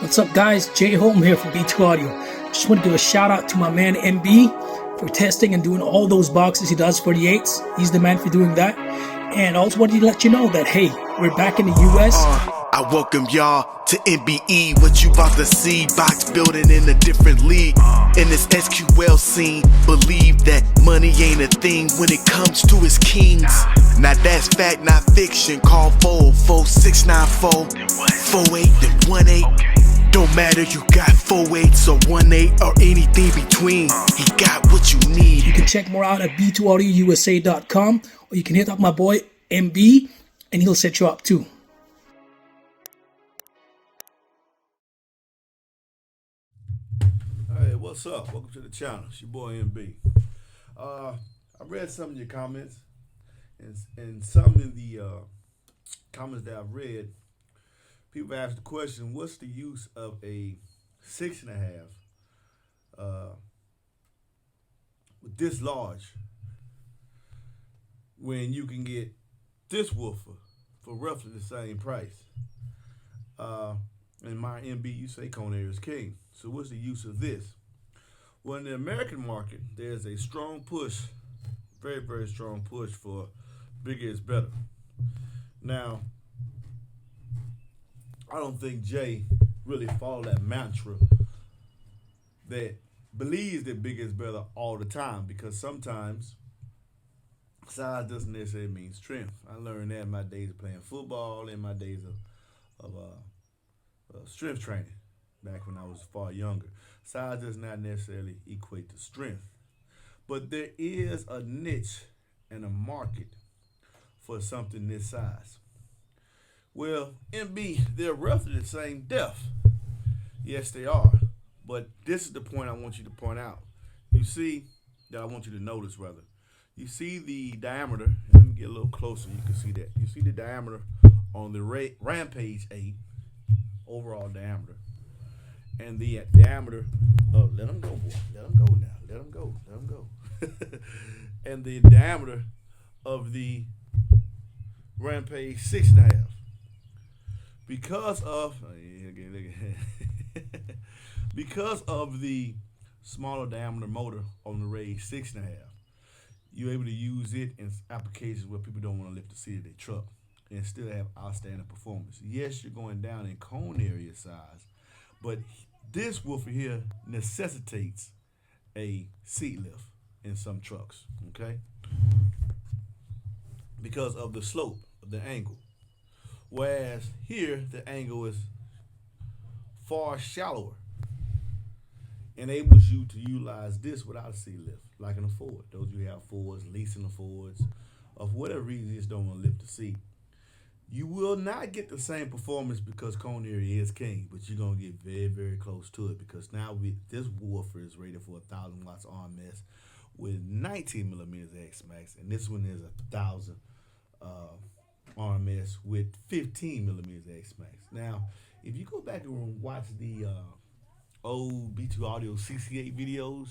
What's up, guys? Jay Holm here from B2 Audio. Just want to give a shout out to my man MB for testing and doing all those boxes he does for the 8s. He's the man for doing that. And also wanted to let you know that, hey, we're back in the US. I welcome y'all to MBE. What you about to see, box building in a different league. In this SQL scene, believe that money ain't a thing when it comes to its kings. Now that's fact, not fiction. Call 44694 48 then 18. Don't matter, you got 4 8s or 1 8 or anything between. He got what you need. You can check more out at b2audiousa.com, or you can hit up my boy MB and he'll set you up too. Hey, what's up? Welcome to the channel. It's your boy MB. I read some of your comments, and some of the comments that I've read, people asked the question, what's the use of a 6.5 with this large when you can get this woofer for roughly the same price? In my MB, you say cone area is king. So what's the use of this? Well, in the American market, there's a strong push, very, very strong push for bigger is better. Now, I don't think Jay really followed that mantra that believes that bigger is better all the time, because sometimes size doesn't necessarily mean strength. I learned that in my days of playing football, in my days of strength training back when I was far younger. Size does not necessarily equate to strength. But there is a niche and a market for something this size. Well, MB, they're roughly the same depth. Yes, they are. But this is the point I want you to point out. You see, that I want you to notice rather. You see the diameter. Let me get a little closer. You can see that. You see the diameter on the Rampage 8, overall diameter. And the diameter of, let them go, boy. Let them go now. Let them go. Let them go. And the diameter of the Rampage 6.5. Because of, because of the smaller diameter motor on the Rampage 6.5, you're able to use it in applications where people don't want to lift the seat of their truck and still have outstanding performance. Yes, you're going down in cone area size, but this woofer here necessitates a seat lift in some trucks, okay? Because of the slope of the angle. Whereas here, the angle is far shallower. Enables you to utilize this without a seat lift, like in a Ford. Those of you who have Fords, leasing the Fords, of whatever reason you just don't want to lift the seat. You will not get the same performance because cone area is king, but you're going to get very, very close to it, because now this woofer is rated for 1,000 watts RMS with 19 millimeters X max, and this one is 1,000 RMS with 15 millimeters X max. Now, if you go back and watch the old B2 Audio CC8 videos,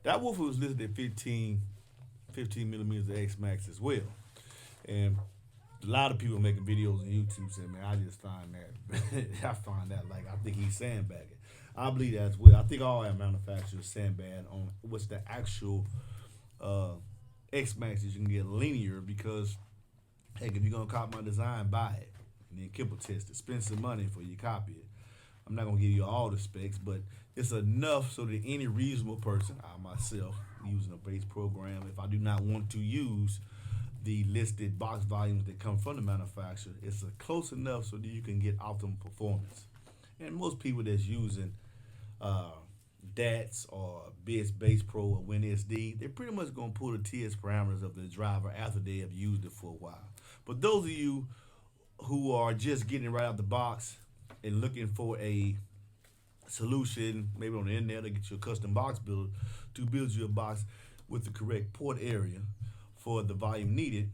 that woofer was listed at 15 millimeters X max as well. And a lot of people making videos on YouTube saying, man, I just find that, like, I think he's sandbagging. I believe that as well. I think all our manufacturers sandbag on what's the actual X maxes you can get linear, because, heck, if you're going to copy my design, buy it. And then Kibble test it. Spend some money before you copy it. I'm not going to give you all the specs, but it's enough so that any reasonable person, I myself, using a base program, if I do not want to use the listed box volumes that come from the manufacturer, it's close enough so that you can get optimal performance. And most people that's using DATs or Base Pro or WinSD, they're pretty much going to pull the TS parameters of the driver after they have used it for a while. But those of you who are just getting right out the box and looking for a solution, maybe on the internet, to get your custom box builder to build you a box with the correct port area for the volume needed,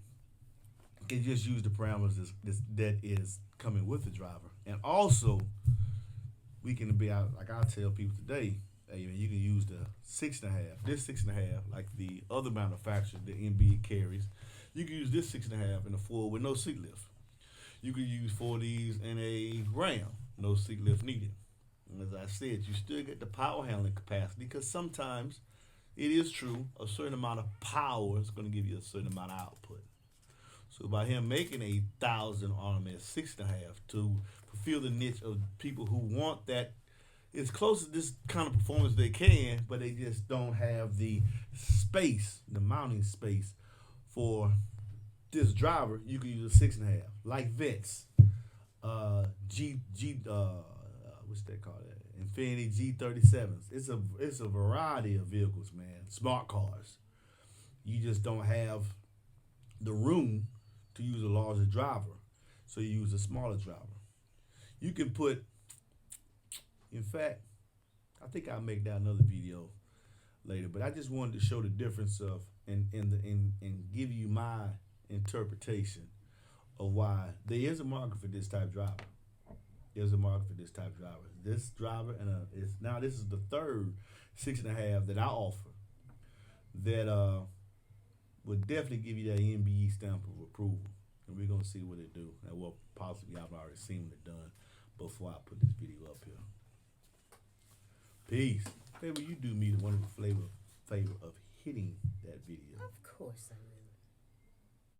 you can just use the parameters that is coming with the driver. And also, we can be out, like I tell people today, hey, you can use the 6.5, this 6.5, like the other manufacturer that MB carries. You can use this 6.5 in a Ford with no seat lift. You can use 4 of these in a Ram, no seat lift needed. As I said, you still get the power handling capacity because sometimes it is true a certain amount of power is going to give you a certain amount of output. So by him making a 1,000 RMS 6.5 to fulfill the niche of people who want that as close to this kind of performance they can, but they just don't have the space, the mounting space for this driver, you can use a 6.5, like Vets, what's that called? Infinity G37s. It's a variety of vehicles, man. Smart cars. You just don't have the room to use a larger driver, so you use a smaller driver. You can put, in fact, I think I'll make that another video later, but I just wanted to show the difference of and give you my interpretation of why there is a market for this type of driver. There's a market for this type of driver. This driver this is the third 6.5 that I offer that would definitely give you that MBE stamp of approval, and we're gonna see what it do and what possibly I've already seen it done before I put this video up here. Peace. Favor, you do me the wonderful favor of hitting that video. Of course I will.